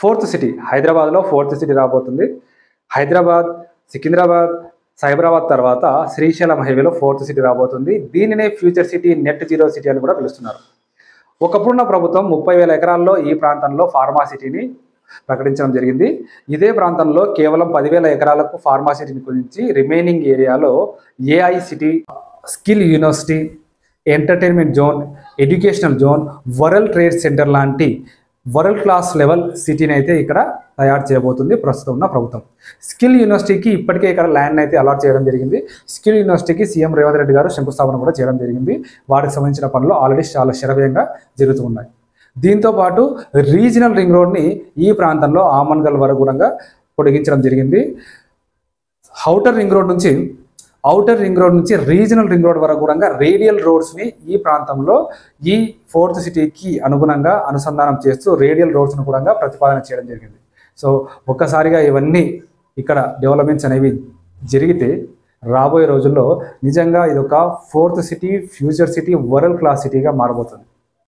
Fourth city హైదరాబాద్లో fourth city రాబోతుంది. హైదరాబాద్, సికింద్రాబాద్, సైబరాబాద్ తర్వాత శ్రీశైలం హైవేలో ఫోర్త్ సిటీ రాబోతుంది. దీనినే future city, net zero city అని కూడా పిలుస్తున్నారు. ఒకప్పుడున్న ప్రభుత్వం 30,000 ఎకరాల్లో ఈ ప్రాంతంలో ఫార్మా సిటీని ప్రకటించడం జరిగింది. ఇదే ప్రాంతంలో కేవలం 10,000 ఎకరాలకు ఫార్మా సిటీని కుదించి రిమైనింగ్ ఏరియాలో AI city, skill university, entertainment zone, educational zone, world trade centre లాంటి వరల్డ్ క్లాస్ లెవెల్ సిటీని అయితే ఇక్కడ తయారు చేయబోతుంది ప్రస్తుతం ఉన్న ప్రభుత్వం. స్కిల్ యూనివర్సిటీకి ఇప్పటికే ఇక్కడ ల్యాండ్ అయితే అలాట్ చేయడం జరిగింది. స్కిల్ యూనివర్సిటీకి సీఎం రేవంత్ రెడ్డి గారు శంకుస్థాపన కూడా చేయడం జరిగింది. వాటికి సంబంధించిన పనులు ఆల్రెడీ చాలా శరవేగంగా జరుగుతూ ఉన్నాయి. దీంతోపాటు రీజనల్ రింగ్ రోడ్ని ఈ ప్రాంతంలో ఆమన్గల్ వరకు కూడా పొడిగించడం జరిగింది. ఔటర్ రింగ్ రోడ్ నుంచి రీజనల్ రింగ్ రోడ్ వరకు కూడా రేడియల్ రోడ్స్ని ఈ ప్రాంతంలో ఈ ఫోర్త్ సిటీకి అనుగుణంగా అనుసంధానం చేస్తూ రేడియల్ రోడ్స్ను కూడా ప్రతిపాదన చేయడం జరిగింది. సో ఒక్కసారిగా ఇవన్నీ ఇక్కడ డెవలప్మెంట్స్ అనేవి జరిగితే రాబోయే రోజుల్లో నిజంగా ఇది ఒక fourth city, future city, world class సిటీగా మారబోతుంది.